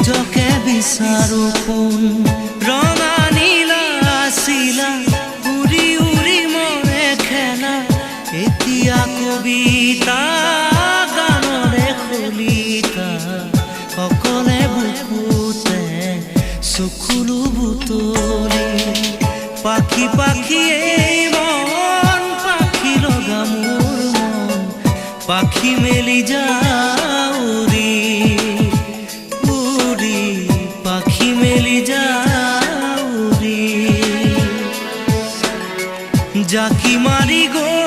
নিজকে বিচাৰো কোন ৰঙা নীলা আছিলা উৰি উৰি মৰে খেলা এতিয়া কবিতা গানৰে খলিতা অকলে বুকুতে চকুলো বুটলি পাখি পাখিয়ে মন পাখি লগা মোৰ মন পাখি মেলি যাউৰি উৰি পাখি মেলি যাউৰি জাকি মাৰি গৈ